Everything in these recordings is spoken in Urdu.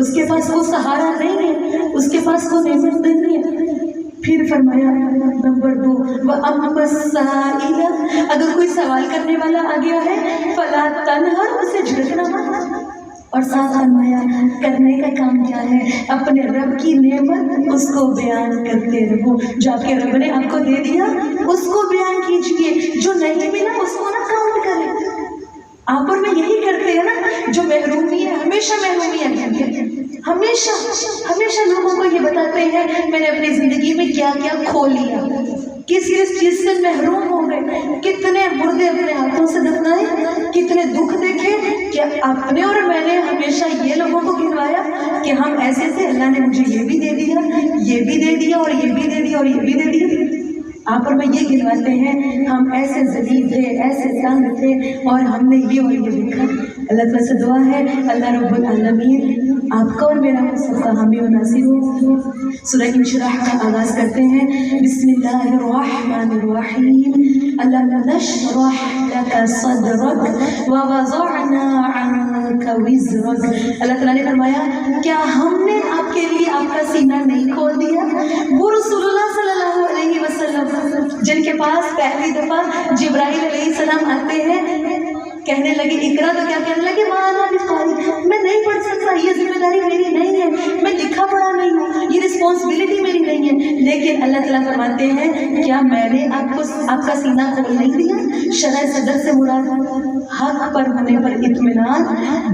اس کے پاس وہ سہارا نہیں ہے، اس کے پاس وہ نعمت نہیں ہے۔ پھر فرمایا نمبر 2 وَأَمَّا السَّائِلَ، اگر کوئی سوال کرنے والا آ گیا ہے فَلَا تَنْهَرْ، اسے جھڑکنا مت۔ اور ساتھ فرمایا کرنے کا کام کیا ہے، اپنے رب کی نعمت اس کو بیان کرتے رہو، جو آپ کے رب نے آپ کو دے دیا اس کو بیان کیجئے، جو نہیں ملا اس کو نہ کاؤنٹ کریں۔ آپ اور میں یہی کرتے ہیں نا، جو محرومی ہے ہمیشہ محرومی ہے، ہمیشہ ہمیشہ لوگوں کو یہ بتاتے ہیں میں نے اپنی زندگی میں کیا کیا کھو لیا، کس کس چیز سے محروم ہو گئے، کتنے مردے اپنے ہاتھوں سے دفنائے، کتنے دکھ دیکھے۔ کیا آپ نے اور میں نے ہمیشہ یہ لوگوں کو گنوایا کہ ہم ایسے تھے، اللہ نے مجھے یہ بھی دے دیا، یہ بھی دے دیا، اور یہ بھی دے دیا، اور یہ بھی دے دیا۔ آپ اور میں یہ گنواتے ہیں ہم ایسے ذلیل تھے، ایسے تنگ تھے، اور ہم نے یہ اور یہ دیکھا۔ اللہ تعالیٰ سے دعا ہے اللہ رب العالمین آپ کا اور میرا سب کا حامی و ناصر ہو۔ سورہ انشراح کا آغاز کرتے ہیں، بسم اللہ الرحمن الرحیم، ألم نشرح لك صدرك ووضعنا عنك وزرك۔ اللہ تعالیٰ نے فرمایا کیا ہم نے آپ کے لیے آپ کا سینہ نہیں کھول دیا؟ وہ رسول اللہ صلی اللہ علیہ وسلم جن کے پاس پہلی دفعہ جبرائیل علیہ السلام آتے ہیں، کہنے لگے اقرا، تو کیا کہنے لگے مانا بقاری، میں نہیں پڑھ سکتا، یہ ذمہ داری میری نہیں ہے، میں لکھا پڑھا نہیں ہوں، یہ رسپانسبلٹی میری نہیں ہے۔ لیکن اللہ تعالیٰ فرماتے ہیں کیا میں نے آپ کو آپ کا سینہ کھول نہیں دیا؟ شرح صدر سے مراد حق پر ہونے پر اطمینان،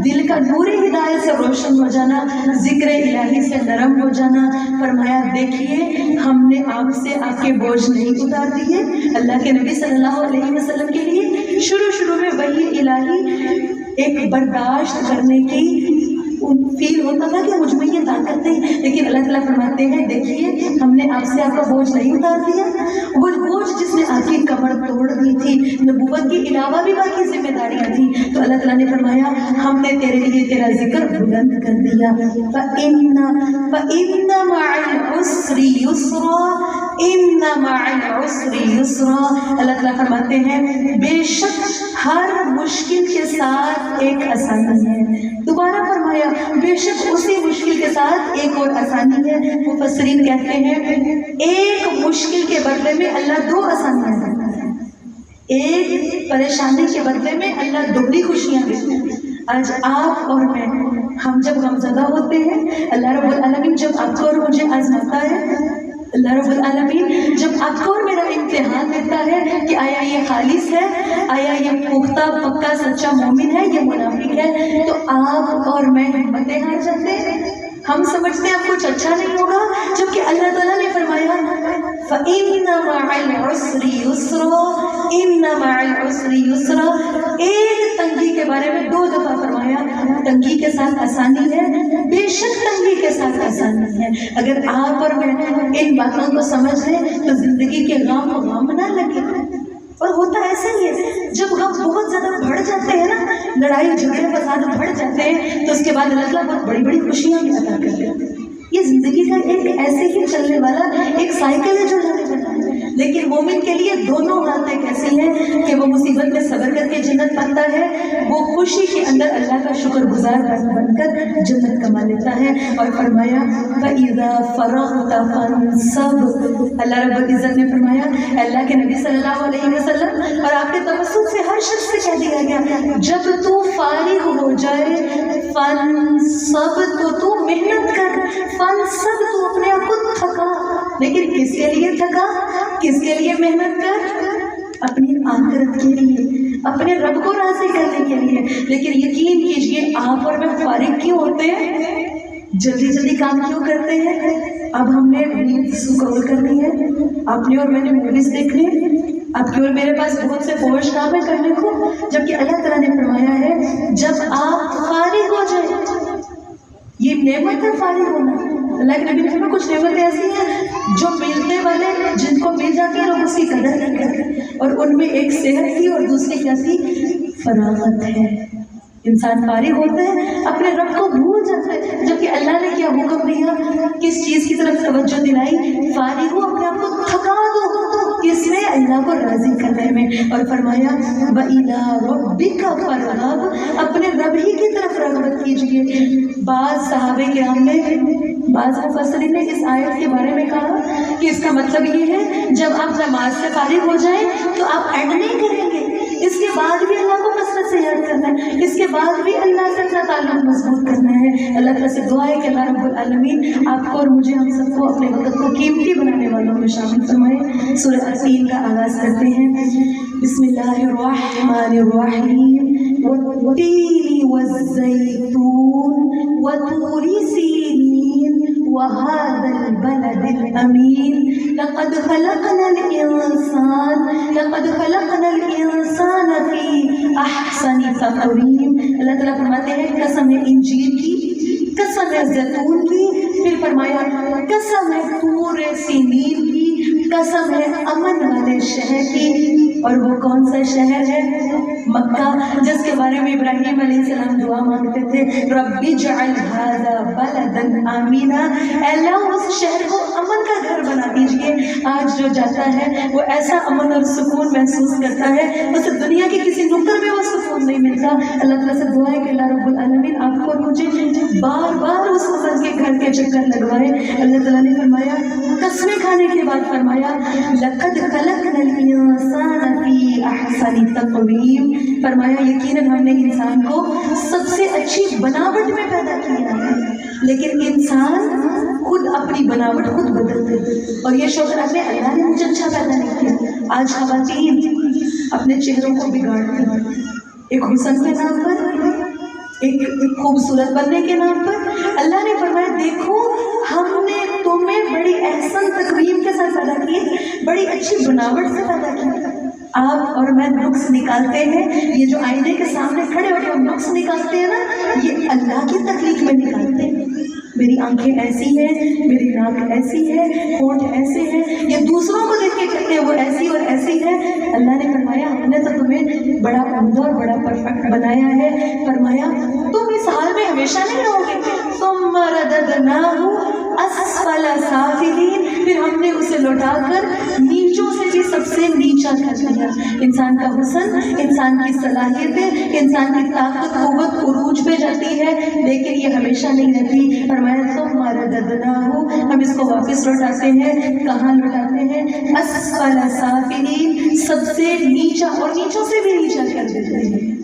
دل کا نور ہدایت سے روشن ہو جانا، ذکر الہی سے نرم ہو جانا۔ فرمایا دیکھیے ہم نے آپ سے آپ کے بوجھ نہیں اتار دیے۔ اللہ کے نبی صلی اللہ علیہ وسلم کے لیے شروع میں وہی الہی ایک برداشت کرنے کی فیل ہوتا تھا کہ مجھ میں یہ طاقت نہیں، لیکن اللہ تعالیٰ فرماتے ہیں دیکھیے ہم نے آپ سے آپ کا بوجھ نہیں اتار دیا۔ وہ بوجھ جس نے آپ کی کمر توڑ دی تھی، نبوت کے علاوہ بھی باقی ذمہ داریاں تھیں، تو اللہ تعالیٰ نے فرمایا ہم نے تیرے لیے تیرا ذکر بلند کر دیا۔ فَإِنَّ مَعَ الْعُسْرِ يُسْرًا، إِنَّ مَعَ الْعُسْرِ يُسْرًا۔ اللہ تعالیٰ فرماتے ہیں بے شک ہر مشکل کے ساتھ ایک آسانی ہے۔ دوبارہ فرمایا بے شک اسی مشکل کے ساتھ ایک اور آسانی ہے۔ مفسرین کہتے ہیں ایک مشکل کے بدلے میں اللہ 2 آسانیاں دیتا ہے، ایک پریشانی کے بدلے میں اللہ 2 خوشیاں دیتے ہیں۔ آج آپ اور میں ہم جب غمزدہ ہوتے ہیں، اللہ رب العالمین جب آپ کو اور مجھے آزماتا ہے، اللہ رب العالمین جب آپ کو اور میرا امتحان دیتا ہے کہ آیا یہ خالص ہے، آیا یہ پختہ پکا سچا مومن ہے، یہ منافق ہے، تو آپ اور میں ہمتیں ہار جاتے ہیں، ہم سمجھتے ہیں اب کچھ اچھا نہیں ہوگا، جبکہ اللہ تعالیٰ نے فرمایا فَإِنَّ مَعَ الْعُسْرِ يُسْرًا، إِنَّ مَعَ الْعُسْرِ يُسْرًا۔ ایک تنگی کے بارے میں 2 دفعہ فرمایا تنگی کے ساتھ آسانی ہے، بے شک تنگی کے ساتھ آسانی ہے۔ اگر آپ اور میں ان باتوں کو سمجھ لیں تو زندگی کے غم نہ لگے۔ اور ہوتا ایسا ہی ہے جب غم بہت زیادہ بڑھ جاتے ہیں نا، لڑائی جھگڑے فساد بڑھ جاتے ہیں، تو اس کے بعد اللہ تعالیٰ بہت بڑی بڑی خوشیاں بھی عطا کرتے ہیں۔ یہ زندگی کا ایک ایسے ہی چلنے والا ایک سائیکل ہے جو اللہ نے بنایا ہے، لیکن مومن کے لیے دونوں باتیں کیسی ہیں کہ وہ مصیبت میں صبر کر کے جنت پاتا ہے، وہ خوشی کے اندر اللہ کا شکر گزار بن کر جنت کما لیتا ہے۔ اور فرمایا فَإِذَا فَرَغْتَ فَانْصَبْ، اللہ رب العزت نے فرمایا اللہ کے نبی صلی اللہ علیہ وسلم اور آپ کے توسط سے ہر شخص سے کہہ دیا گیا جب تو فارغ ہو جائے فَانْصَبْ، تو محنت کر، فَانْصَبْ، تو اپنے آپ کو تھکا، لیکن کس کے لیے تھکا، کس کے لیے محنت کر؟ اپنی آخرت کے لیے، اپنے رب کو راضی کرنے کے لیے۔ لیکن یقین کیجئے آپ اور میں فارغ کیوں ہوتے ہیں، جلدی جلدی کام کیوں کرتے ہیں؟ اب ہم نے نیند سکرول کرنی ہے، آپ نے اور میں نے موویز دیکھنی ہے، آپ کی اور میرے پاس بہت سے فوش کام ہے کرنے کو، جبکہ اللہ تعالیٰ نے فرمایا ہے جب آپ فارغ ہو جائیں، یہ نعمت ہے فارغ ہونا۔ اللہ کے نبی میں کچھ نعمتیں ایسی ہیں جو ملنے والے جن کو مل جاتی ہیں لوگ اس کی قدر نہیں کرتے، اور ان میں ایک صحت تھی اور دوسری کیا تھی، فراغت ہے۔ انسان فارغ ہوتے ہیں اپنے رب کو بھول جاتے ہیں، جبکہ اللہ نے کیا حکم دیا، کس چیز کی طرف توجہ دلائی، فارغ ہو اپنے آپ کو تھکا دو، کس کس میں؟ اللہ کو راضی کرنے میں. اور فرمایا وَإِلَىٰ رَبِّكَ فَارْغَب، اپنے رب ہی کی طرف رغبت کیجیے. بعض صحابہ کرام نے، بعض مفسرین نے اس آیت کے بارے میں کہا کہ اس کا مطلب یہ ہے جب آپ نماز سے فارغ ہو جائیں تو آپ اینڈ نہیں کریں گے، اس کے بعد بھی اللہ کو کثرت سے یاد کرنا ہے، اس کے بعد بھی اللہ سے اپنا تعلق مضبوط کرنا ہے. اللہ تعالیٰ سے دعا ہے کہ اللہ رب العالمین آپ کو اور مجھے، ہم سب کو اپنے وقت کو قیمتی بنانے والوں میں شامل فرمائے. سورہ یاسین کا آغاز کرتے ہیں. بسم اللہ الرحمن الرحیم. والتین والزیتون وطور سینین وهذا البلد الأمين لقد خلقنا الإنسان في أحسن تقويم. اللہ تعالیٰ فرماتے ہیں قسم ہے انجیل کی، قسم ہے زیتون کی، پھر فرمایا قسم ہے طور سینین کی، قسم ہے امن والے شہر کی. اور وہ کون سا شہر ہے؟ مکہ، جس کے بارے میں ابراہیم علیہ السلام دعا مانگتے تھے رب اجعل ھذا بلدا آمنا، اللہ اس شہر کو امن کا گھر بنا دیجیے. آج جو جاتا ہے وہ ایسا امن اور سکون محسوس کرتا ہے، اسے دنیا کے کسی نکر میں وہ سکون نہیں ملتا. اللہ تعالیٰ سے دعا ہے کہ اللہ رب العالمین آپ کو اور مجھے بار بار اس امن کے گھر کے چکر لگوائے. اللہ تعالیٰ نے فرمایا، قسمیں کھانے کے بعد فرمایا لقد خلقنا الانسان فی احسن تقویم، فرمایا یقیناً ہم نے انسان کو سب سے اچھی بناوٹ میں پیدا کیا ہے. لیکن انسان خود اپنی بناوٹ خود بدلتے ہیں، اور یہ شوق رکھتے ہیں اللہ نے مجھے اچھا پیدا نہیں کیا. آج خواتین اپنے چہروں کو بگاڑتی ہیں، ایک حسن کے نام پر، ایک خوبصورت بننے کے نام پر. اللہ نے فرمایا دیکھو ہم نے تمہیں بڑی احسن تقویم کے ساتھ پیدا کی، بڑی اچھی بناوٹ سے پیدا کی. آپ اور میں نقص نکالتے ہیں، یہ جو آئینے کے سامنے کھڑے ہو کے ہم نقص نکالتے ہیں نا، یہ اللہ کی تخلیق میں نکالتے ہیں. میری آنکھیں ایسی ہیں، میری ناک ایسی ہے، ہونٹ ایسے ہیں، یہ دوسروں کو دیکھ کے کہتے ہیں وہ ایسی اور ایسی ہے. اللہ نے فرمایا ہم نے تو تمہیں بڑا عمدہ اور بڑا پرفیکٹ بنایا ہے. فرمایا تم اس حال میں ہمیشہ نہیں رہو گے. ثم رددناہ اسفل سافلین، پھر ہم نے اسے لوٹا کر نیچوں سے بھی سب سے نیچا کر دیا. انسان کا حسن، انسان کی صلاحیتیں، انسان کی طاقت قوت عروج پہ جاتی ہے، لیکن یہ ہمیشہ نہیں رہتی. فرمایا ثم رددناہ، ہم اس کو واپس لوٹاتے ہیں. کہاں لوٹاتے ہیں؟ اسفل سافلین، سب سے نیچا، اور نیچوں سے بھی نیچا کر دیتے ہیں.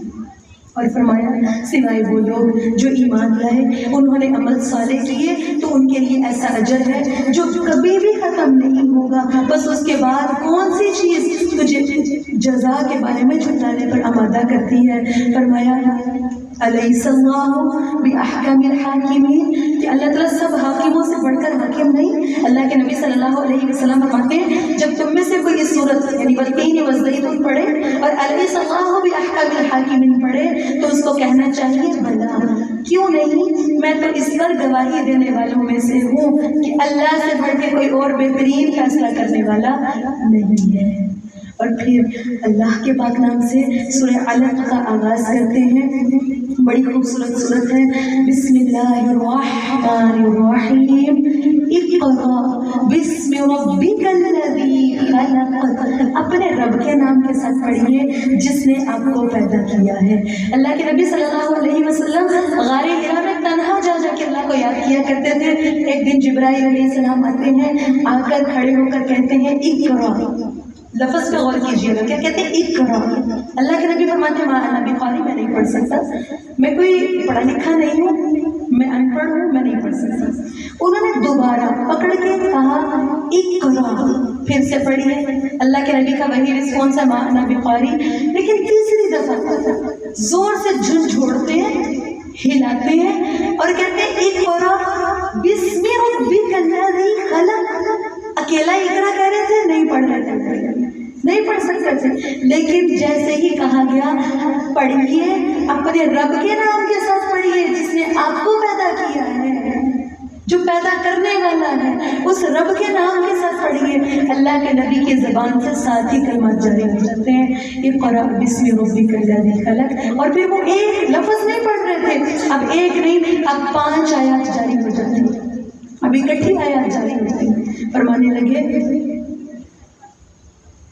اور فرمایا سوائے وہ لوگ جو ایمان لائے، انہوں نے عمل صالح کیے، تو ان کے لیے ایسا اجر ہے جو کبھی بھی ختم نہیں ہوگا. بس اس کے بعد کون سی چیز تجھے جزا کے بارے میں جھٹلانے پر آمادہ کرتی ہے؟ فرمایا الیس اللہ باحکم الحاکمین، کہ اللہ تعالیٰ سب حاکموں سے بڑھ کر حاکم نہیں. اللہ کے نبی صلی اللہ علیہ وسلم فرماتے ہیں جب تم میں سے کوئی اس صورت یعنی والتین والزیتون پڑھے اور الیس اللہ باحکم الحاکمین پڑھے تو اس کو کہنا چاہیے بھلا کیوں نہیں، میں تو اس پر گواہی دینے والوں میں سے ہوں کہ اللہ سے بڑھ کے کوئی اور بہترین فیصلہ کرنے والا نہیں ہے. اور پھر اللہ کے پاک نام سے سورہ علق کا آغاز کرتے ہیں. بڑی خوبصورت صورت ہے. بسم اللہ الرحمن الرحیم. اقرأ بسم ربک الذی خلق، اپنے رب کے نام کے ساتھ پڑھیے جس نے آپ کو پیدا کیا ہے. اللہ کے نبی صلی اللہ علیہ وسلم غار حرا میں تنہا جا جا کے اللہ کو یاد کیا کرتے تھے. ایک دن جبرائیل علیہ السلام آتے ہیں، آ کر کھڑے ہو کر کہتے ہیں اقرأ. لفظ پہ غور کیجیے گا، کیا کہتے ہیں اقرأ. اللہ کے نبی فرماتے ہیں ماں انا بقاری، میں نہیں پڑھ سکتا، میں کوئی پڑھا لکھا نہیں ہوں، میں ان پڑھ ہوں، میں نہیں پڑھ سکتا. انہوں نے دوبارہ پکڑ کے کہا اقرأ، پھر سے پڑھیے. اللہ کے نبی کا وہی رسپانس ہے ماں انا بقاری. لیکن تیسری دفعہ زور سے جھنجھوڑتے ہیں، ہلاتے ہیں اور کہتے ہیں اقرأ بسم ربک الذی خلق. اکیلا اقرا کہہ رہے تھے، نہیں پڑھ رہے تھے، نہیں پڑھ سکتے تھے، لیکن جیسے ہی کہا گیا پڑھیے اپنے رب کے نام کے ساتھ پڑھیے جس نے آپ کو پیدا کیا ہے، جو پیدا کرنے والا ہے، اس رب کے نام کے ساتھ پڑھیے. اللہ کے نبی کی زبان سے ساتھ ہی کلمات جاری ہو جاتے ہیں. اقرأ بسم ربک الذی خلق. اور پھر وہ ایک لفظ نہیں پڑھ رہے تھے، اب ایک نہیں، اب 5 آیات جاری ہو جاتی ہیں، اب اکٹھی آیات جاری ہوتی ہیں. فرمانے لگے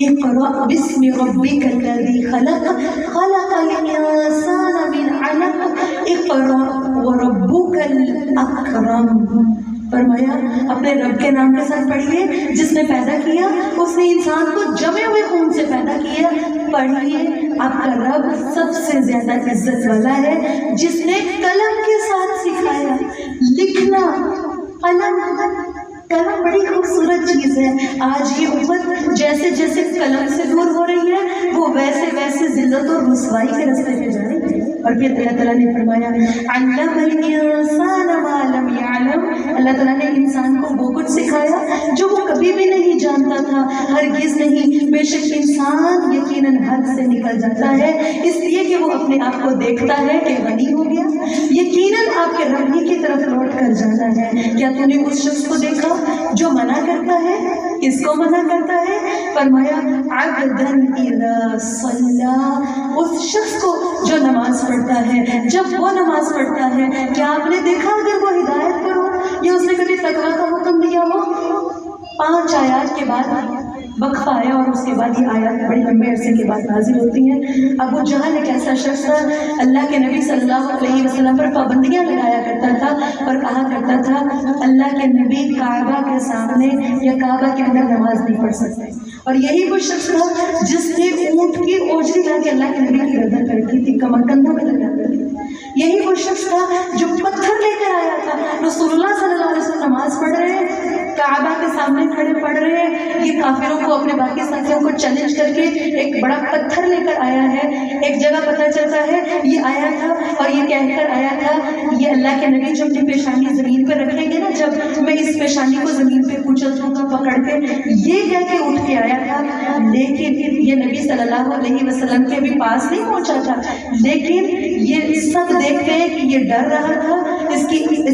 اقرأ بسم ربک الذی خلق خلق الانسان من علق اقرأ وربک الاکرم. فرمایا اپنے رب کے نام کے ساتھ پڑھیے جس نے پیدا کیا، اس نے انسان کو جمے ہوئے خون سے پیدا کیا. پڑھیے آپ کا رب سب سے زیادہ عزت والا ہے جس نے قلم کے ساتھ سکھایا لکھنا. قلم بڑی خوبصورت چیز ہے. آج یہ امت جیسے جیسے قلم سے دور ہو رہی ہے وہ ویسے ویسے ذلت اور رسوائی کے راستے پہ جا رہی ہے. اور پھر اللہ تعالیٰ نے فرمایا علم الانسان ما لم يعلم، اللہ تعالیٰ نے انسان کو وہ کچھ سکھایا جو وہ کبھی بھی نہیں جانتا تھا، ہرگز نہیں. بے شک انسان یقیناً حد سے نکل جاتا ہے اس لیے کہ وہ اپنے آپ کو دیکھتا ہے کہ غنی ہو گیا. یقیناً آپ کے رب ہی کی طرف لوٹ کر جانا ہے. کیا تو نے اس شخص کو دیکھا جو منع کرتا ہے؟ کس کو منع کرتا ہے؟ فرمایا عبدا اذا صلی، اس شخص کو جو نماز پڑھتا ہے. جب وہ نماز پڑھتا ہے کیا آپ نے دیکھا اگر وہ ہدایت پر ہو یا اس نے کبھی تقویٰ کا حکم دیا ہو؟ 5 آیات کے بعد وقفہ آیا اور اس کے بعد یہ آیات بڑی لمبے عرصے کے بعد نازل ہوتی ہیں. ابو جہل ایک ایسا شخص تھا، اللہ کے نبی صلی اللہ علیہ وسلم پر پابندیاں لگایا کرتا تھا اور کہا کرتا تھا اللہ کے نبی کعبہ کے سامنے یا کعبہ کے اندر نماز نہیں پڑھ سکتے. اور یہی وہ شخص تھا جس نے اونٹ کی اوجری لا کے اللہ کے نبی کی گردن پر رکھی تھی، کمر کندھوں میں لگا کر. یہی وہ شخص تھا جو پتھر لے کر آیا تھا. رسول اللہ صلی اللہ علیہ وسلم نماز پڑھ رہے ہیں، کعبہ کے سامنے کھڑے پڑھ رہے ہیں، یہ کافروں کو اپنے باقی ساتھیوں کو چیلنج کر کے ایک بڑا پتھر لے کر آیا ہے. ایک جگہ پتہ چلتا ہے یہ آیا تھا اور یہ کہہ کر آیا تھا یہ اللہ کے نبی جو اپنی پیشانی زمین پہ رکھیں گے نا، جب میں اس پیشانی کو زمین پہ کچل دوں گا پکڑ کے، یہ کہہ کے اٹھ کے آیا تھا. لیکن یہ نبی صلی اللہ علیہ وسلم کے بھی پاس نہیں پہنچا تھا، لیکن یہ سب دیکھتے ہیں کہ یہ ڈر رہا تھا، اس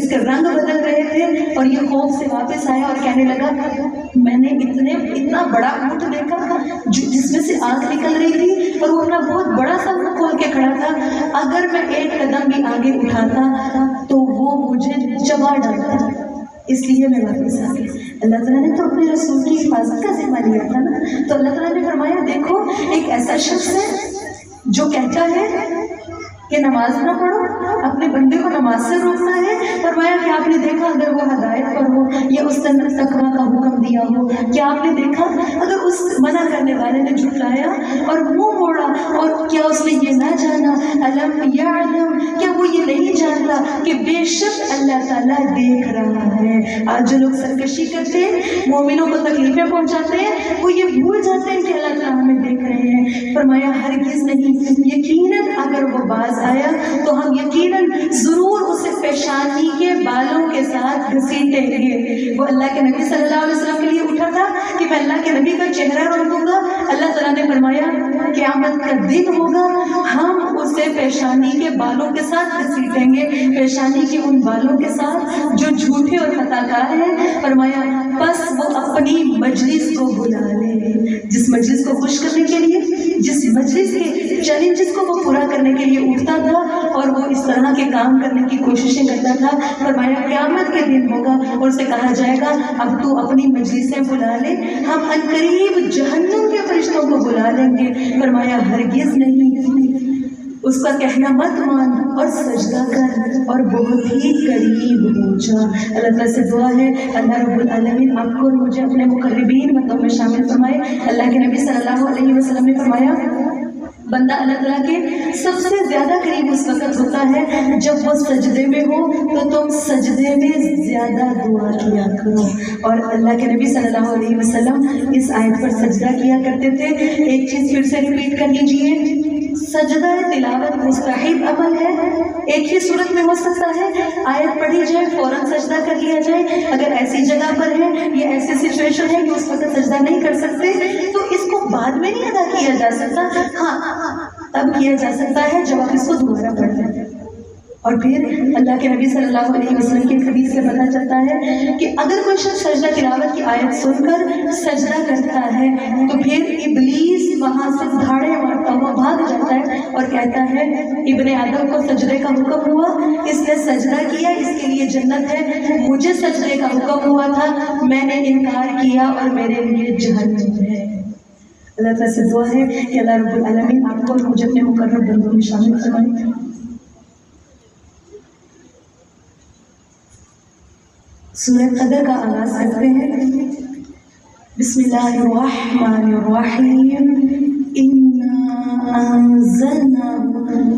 کے رنگ بدل رہے تھے اور یہ خوف سے واپس آیا اور کہنے لگا میں نے اتنا بڑا اونٹ دیکھا جس میں سے آگ نکل رہی تھی اور وہ اپنا بہت بڑا سا منہ کھول کے کھڑا تھا. اگر میں ایک قدم بھی آگے اٹھاتا تو وہ مجھے چبا ڈالتا، اس لیے میں واپس آ گئی. اللہ تعالیٰ نے تو اپنے رسول کی حفاظت کا ذمہ لیا تھا نا. تو اللہ تعالیٰ نے فرمایا دیکھو ایک ایسا شخص ہے جو کہتا ہے کہ نماز نہ پڑھو، اپنے بندے کو نماز سے روکنا ہے. فرمایا کہ آپ نے دیکھا اگر وہ ہدایت پر ہو یا اس نے تقویٰ کا حکم دیا ہو، کیا آپ نے دیکھا اگر اس منع کرنے والے نے جھٹلایا اور منہ موڑا، اور کیا اس نے یہ نہ جانا علم یعلم، کیا وہ یہ نہیں جانتا کہ بے شک اللہ تعالیٰ دیکھ رہا ہے. آج جو لوگ سرکشی کرتے ہیں، مومنوں کو تکلیفیں پہنچاتے ہیں، وہ یہ بھول جاتے ہیں کہ اللہ تعالیٰ ہمیں دیکھ رہے ہیں. فرمایا ہرگز نہیں، یقیناً اگر وہ باز آیا تو ہم یقیناً ضرور اسے پیشانی کے بالوں کے ساتھ گھسیٹیں گے. وہ اللہ کے نبی صلی اللہ علیہ وسلم کے لیے اٹھا تھا کہ میں اللہ کے نبی کا چہرہ رنگ دوں گا. اللہ تعالیٰ نے فرمایا قیامت کا دن ہوگا، ہم اسے پیشانی کے بالوں کے ساتھ گھسیٹیں گے، پیشانی کے ان بالوں کے ساتھ جو جھوٹے اور خطا کار ہیں. فرمایا بس وہ اپنی مجلس کو بلا لے، جس مجلس کو خوش کرنے کے لیے، جس مجلس کے چیلنجز کو وہ پورا کرنے کے لیے اٹھتا تھا اور وہ اس طرح کے کام کرنے کی کوششیں کرتا تھا. فرمایا قیامت کے دن ہوگا اور اسے کہا جائے گا اب تو اپنی مجلسیں بلا لے، ہم عنقریب جہنم کے فرشتوں کو بلا لیں گے. فرمایا ہرگز نہیں، اس کا کہنا مت مان اور سجدہ کر اور بہت ہی قریب ہو جا. اللہ تعالیٰ سے دعا ہے اللہ رب العالمین آپ کو اور مجھے اپنے مقربین متوں میں شامل فرمائے. اللہ کے نبی صلی اللہ علیہ وسلم نے فرمایا بندہ اللہ تعالیٰ کے سب سے زیادہ قریب اس وقت ہوتا ہے جب وہ سجدے میں ہو، تو تم سجدے میں زیادہ دعا کیا کرو. اور اللہ کے نبی صلی اللہ علیہ وسلم اس آیت پر سجدہ کیا کرتے تھے. ایک چیز پھر سے ریپیٹ کر لیجیے، سجدہ تلاوت مستحب عمل ہے، ایک ہی صورت میں ہو سکتا ہے، آیت پڑھی جائے فوراً سجدہ کر لیا جائے. اگر ایسی جگہ پر ہے یا ایسی سچویشن ہے کہ اس وقت سجدہ نہیں کر سکتے تو اس کو بعد میں نہیں ادا کیا جا سکتا، ہاں تب کیا جا سکتا ہے جب آپ اس کو دوبارہ پڑھتے ہیں. اور پھر اللہ کے نبی صلی اللہ علیہ وسلم کی حدیث سے پتہ چلتا ہے کہ اگر کوئی شخص سجدہ تلاوت کی آیت سن کر سجدہ کرتا ہے تو پھر ابلیس وہاں سے دھاڑے مارتا ہوا بھاگ جاتا ہے اور کہتا ہے ابن آدم کو سجدے کا حکم ہوا، اس نے سجدہ کیا، اس کے لیے جنت ہے، مجھے سجدے کا حکم ہوا تھا، میں نے انکار کیا اور میرے لیے جہنم ہے. اللہ تعالیٰ سے دعا ہے کہ اللہ رب العالمین آپ کو اور مجھے اپنے مقرر بندوں میں شامل فرمائے۔ سورہ قدر کا آغاز کرتے ہیں۔ بسم اللہ الرحمن الرحیم، اِنَّا أَنزَلْنَاهُ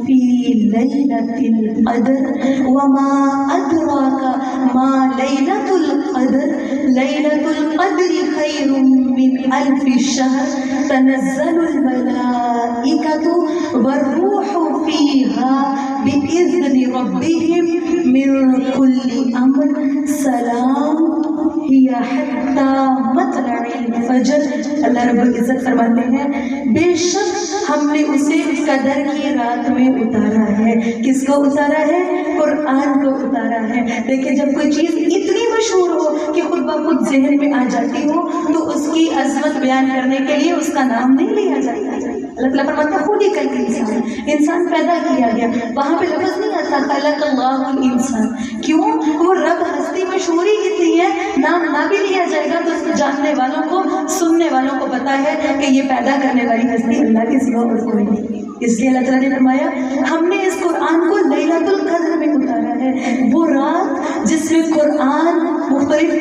فِي لَيْلَةِ الْقَدْرِ وَمَا أَدْرَاكَ مَا لَيْلَةُ الْقَدْرِ لَيْلَةُ الْقَدْرِ خَيْرٌ مِّنْ أَلْفِ الشَّهْرِ تَنَزَّلُ الْمَلَائِكَةُ وَالرُّوحُ فِيهَا بِإِذْنِ رَبِّهِمْ مِنْ كُلِّ أَمْرٍ سلام ہی حتی مطلع الفجر۔ اللہ رب العزت فرماتے ہیں بے شک ہم نے اسے قدر کی رات میں اتارا ہے۔ کس کو اتارا ہے؟ قرآن کو اتارا ہے۔ دیکھیں جب کوئی چیز اتنی مشہور ہو کہ خود بخود ذہن میں آ جاتی ہو تو اس کی عظمت بیان کرنے کے لیے اس کا نام نہیں لیا جاتا۔ اللہ تعالیٰ فرماتا ہے خود ہی کل انسان پیدا کیا گیا، وہاں پہ لفظ نہیں آتا خلق اللہ الانسان۔ کیوں؟ وہ رب ہستی مشہوری اتنی ہے، نام نہ بھی لیا جائے گا تو اس کو جاننے والوں کو، سننے والوں کو پتا ہے کہ یہ پیدا کرنے والی ہستی اللہ کے سوا اور کوئی نہیں۔ اس لیے اللہ تعالیٰ نے فرمایا ہم نے اس قرآن کو لیلۃ القدر میں اتارا ہے، وہ رات جس میں قرآن مختلف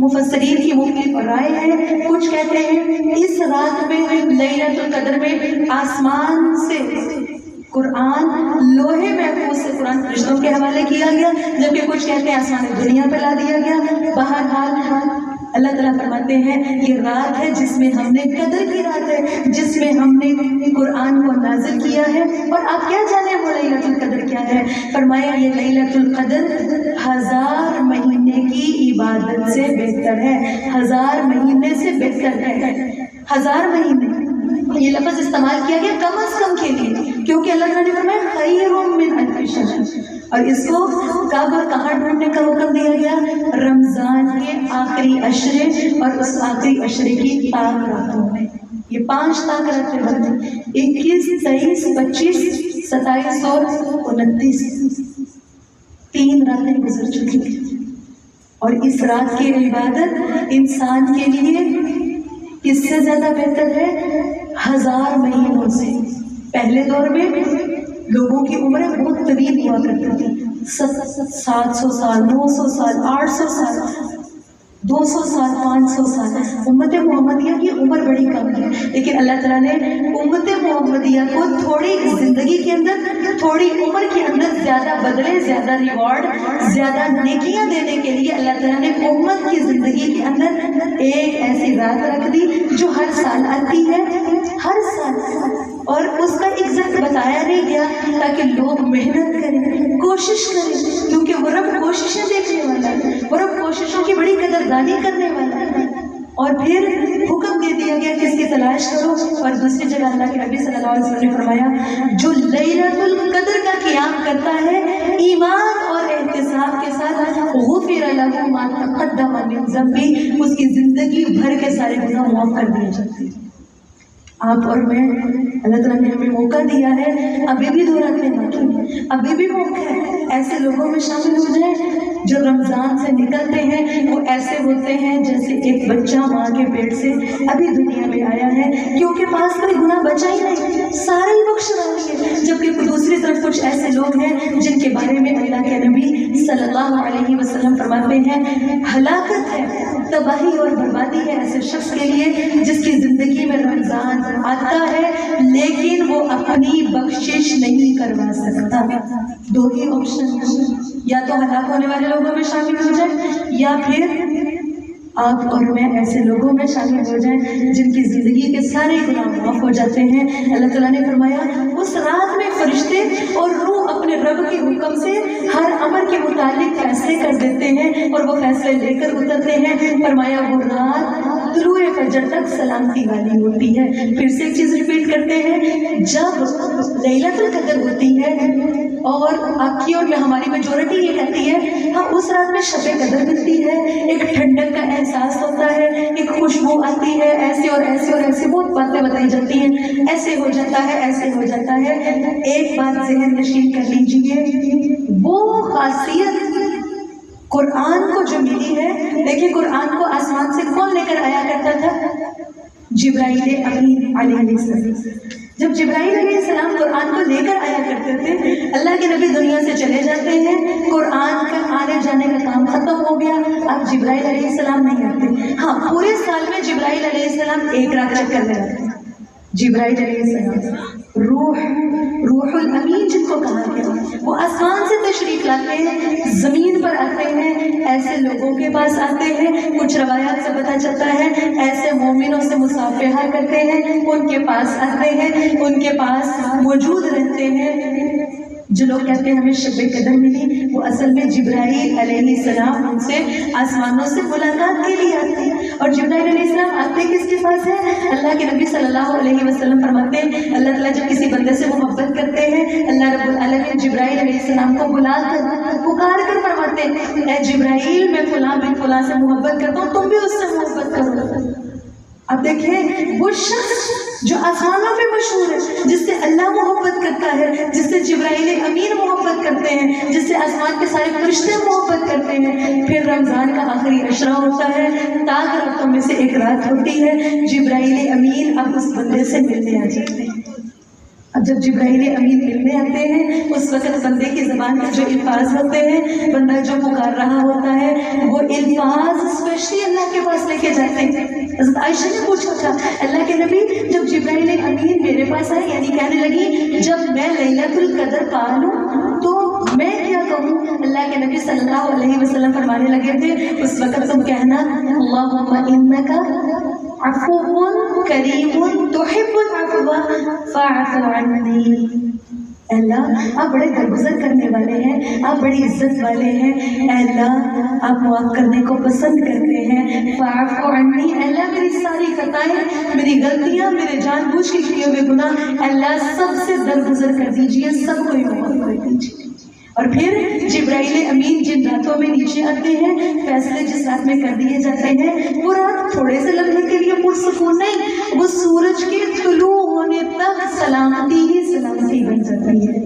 مفسرین کی مختلف رائے ہیں۔ کچھ کہتے ہیں اس رات میں لیلۃ القدر میں آسمان سے قرآن لوہے محفوظ سے قرآن فرشتوں کے حوالے کیا گیا، جبکہ کچھ کہتے ہیں آسمان دنیا پہ لا دیا گیا۔ بہرحال اللہ تعالیٰ فرماتے ہیں یہ رات ہے جس میں ہم نے قدر کی رات ہے، جس میں ہم نے قرآن کو نازل کیا ہے۔ اور آپ کیا جانیں وہ لیلۃ القدر کیا ہے؟ فرمایا یہ لیلۃ القدر 1000 مہینے کی عبادت سے بہتر ہے، 1000 مہینے سے بہتر ہے۔ 1000 مہینے یہ لفظ استعمال کیا گیا کم از کم کے لیے، کیونکہ اللہ تعالیٰ نے فرمایا خیر من الف شہر، اور اس کو کب اور کہاں ڈھونڈنے کا حکم دیا گیا؟ رمضان کے آخری عشرے اور اس آخری عشرے کی طاق راتوں میں۔ یہ 5 طاق راتیں بنتی، 21، 23، 25، 27 اور 29، 3 راتیں گزر چکی ہیں۔ اور اس رات کی عبادت انسان کے لیے کس سے زیادہ بہتر ہے؟ 1000 مہینوں سے۔ پہلے دور میں لوگوں کی عمریں بہت طویل ہوا کرتی تھی، 700 سال، 900 سال، 800 سال، 200 سال، 500 سال۔ امت محمدیہ کی عمر بڑی کم ہے، لیکن اللہ تعالیٰ نے امت محمدیہ کو تھوڑی زندگی کے اندر، تھوڑی عمر کے اندر زیادہ بدلے، زیادہ ریوارڈ، زیادہ نیکیاں دینے کے لیے اللہ تعالیٰ نے امت کی زندگی کے اندر ایک ایسی رات رکھ دی جو ہر سال آتی ہے، ہر سال، اور اس کا ایگزیکٹ بتایا نہیں گیا تاکہ لوگ محنت کریں، کوشش کریں، کیونکہ وہ رب کوششیں دیکھنے والا ہے، وہ رب کوششوں کی بڑی قدردانی کرنے والا ہے۔ اور پھر حکم دے دیا گیا کہ اس کی تلاش کرو، اور دوسری جگہ اللہ کے نبی صلی اللہ علیہ وسلم نے فرمایا جو لیلۃ القدر کا قیام کرتا ہے ایمان اور احتساب کے ساتھ غفر لہ ما تقدم من ذنبہ، اس کی زندگی بھر کے سارے گناہ معاف کر دیے جاتے ہیں۔ آپ اور میں، اللہ تعالیٰ نے ہمیں موقع دیا ہے، ابھی بھی 2 راتیں باقی ہیں، ابھی بھی موقع ہے، ایسے لوگوں میں شامل ہو جائیں جو رمضان سے نکلتے ہیں وہ ایسے ہوتے ہیں جیسے ایک بچہ ماں کے پیٹ سے ابھی دنیا میں آیا ہے، کیونکہ پاس کوئی گناہ بچا ہی نہیں، سارے ہی بخش رہے ہیں۔ جبکہ دوسری طرف کچھ ایسے لوگ ہیں جن کے بارے میں اللہ کے نبی صلی اللہ علیہ وسلم فرماتے ہیں ہلاکت ہے، تباہی اور بربادی ہے ایسے شخص کے لیے جس کی زندگی میں رمضان آتا ہے لیکن وہ اپنی بخشش نہیں کروا سکتا۔ 2 ہی آپشن ہیں، یا تو ہلاک ہونے والے لوگوں میں شامل ہو جائیں، یا پھر آپ اور میں ایسے لوگوں میں شامل ہو جائیں جن کی زندگی کے سارے گناہ معاف ہو جاتے ہیں۔ اللہ تعالیٰ نے فرمایا اس رات میں فرشتے اور روح اپنے رب کے حکم سے ہر امر کے متعلق فیصلے کر دیتے ہیں اور وہ فیصلے لے کر اترتے ہیں۔ فرمایا وہ رات طلوع فجر تک سلامتی والی ہوتی ہے۔ پھر سے ایک چیز ریپیٹ کرتے ہیں، جب لیلۃ القدر ہوتی ہے اور آپ کی اور میں ہماری میجورٹی یہ کہتی ہے ہم اس رات میں شب قدر ملتی ہے، ایک ٹھنڈک کا احساس ہوتا ہے، ایک خوشبو آتی ہے، ایسے اور ایسے اور ایسے بہت باتیں بتائی جاتی ہیں، ایسے ہو جاتا ہے، ایسے ہو جاتا ہے۔ ایک بات ذہن نشین کر لیجیے، وہ خاصیت قرآن کو جو ملی ہے، دیکھیں قرآن کو آسمان سے کون لے کر آیا کرتا تھا؟ جبرائیل امین علیہ السلام. جب جبرائیل علیہ السلام قرآن کو لے کر آیا کرتے تھے، اللہ کے نبی دنیا سے چلے جاتے ہیں، قرآن کا آنے جانے کا کام ختم ہو گیا، اب جبرائیل علیہ السلام نہیں آتے. ہاں، پورے سال میں جبرائیل علیہ السلام ایک رات چکر لگاتے ہیں. جبرائیل علیہ السلام روح الامین جن کو کہا گیا، وہ آسمان سے تشریف لاتے ہیں، زمین پر آتے ہیں، ایسے لوگوں کے پاس آتے ہیں. کچھ روایات سے پتہ چلتا ہے ایسے مومنوں سے مصافحہ کرتے ہیں، ان کے پاس آتے ہیں، ان کے پاس موجود رہتے ہیں. جو لوگ کہتے ہیں ہمیں شب قدر ملی، وہ اصل میں جبرائیل علیہ السلام ان سے آسمانوں سے ملاقات کے لیے آتے ہیں. اور جبرائیل علیہ السلام آتے کس کے پاس ہے؟ اللہ کے نبی صلی اللہ علیہ وسلم فرماتے ہیں اللہ تعالیٰ جب کسی بندے سے محبت کرتے ہیں، اللہ رب العالمین جبرائیل علیہ السلام کو بلا کر پکار کر فرماتے ہیں اے جبرائیل، میں فلاں بن فلاں سے محبت کرتا ہوں، تم بھی اس سے محبت کرو. اب دیکھیں وہ شخص جو آسمانوں پہ مشہور ہے، جس سے اللہ محبت کرتا ہے، جس سے جبرائیل امین محبت کرتے ہیں، جس سے آسمان کے سارے فرشتے محبت کرتے ہیں. پھر رمضان کا آخری عشرہ ہوتا ہے، تاک راتوں میں سے ایک رات ہوتی ہے، جبرائیل امین اب اس بندے سے ملنے آ جاتے ہیں. اب جب جبرائیل امین ملنے آتے ہیں، اس وقت بندے کی زبان کے جو الفاظ ہوتے ہیں، بندہ جو پکار رہا ہوتا ہے، وہ الفاظ اسپیشلی اللہ کے پاس لے کے جاتے ہیں. حضرت عائشہ نے پوچھا تھا اللہ کے نبی جب جبرائیل امین میرے پاس آئے، یعنی کہنے لگی جب میں لیلۃ القدر پا لوں تو میں کیا کہوں؟ اللہ کے نبی صلی اللہ علیہ وسلم فرمانے لگے تھے اس وقت تم کہنا اللہم انک عفو کریم تحب العفو فاعف عنی. اللہ آپ بڑے درگزر کرنے والے ہیں، آپ بڑی عزت والے ہیں، اے اللہ آپ معاف کرنے کو پسند کرتے ہیں. فاعف عنی، اللہ میری ساری خطائیں، میری غلطیاں، میرے جان بوجھ کے کیے ہوئے گناہ اللہ سب سے درگزر کر دیجیے، سب کو معاف کر دیجیے. اور پھر جبرائیل امین جن راتوں میں نیچے آتے ہیں، فیصلے جس رات میں کر دیے جاتے ہیں، وہ رات تھوڑے سے لمحے کے لیے پرسکون نہیں، وہ سورج کے طلوع ہونے تک سلامتی ہی سلامتی بن جاتی ہے.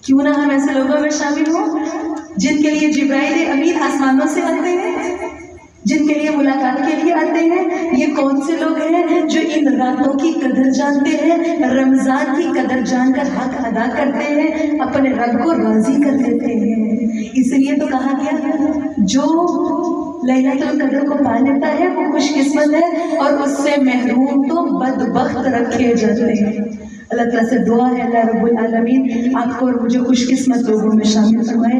کیوں نہ ہم ایسے لوگوں میں شامل ہوں جن کے لیے جبرائیل امین آسمانوں سے آتے ہیں، جن کے لیے ملاقات کے لیے آتے ہیں. یہ کون سے لوگ ہیں جو ان راتوں کی قدر جانتے ہیں، رمضان کی قدر جان کر حق ادا کرتے ہیں، اپنے رب کو راضی کر دیتے ہیں. اس لیے تو کہا گیا جو لیلۃ القدر کو پا لیتا ہے وہ خوش قسمت ہے، اور اس سے محروم تو بدبخت رکھے جاتے ہیں. اللہ تعالیٰ سے دعا ہے اللہ رب العالمین آپ کو اور مجھے خوش قسمت لوگوں میں شامل فرمائے.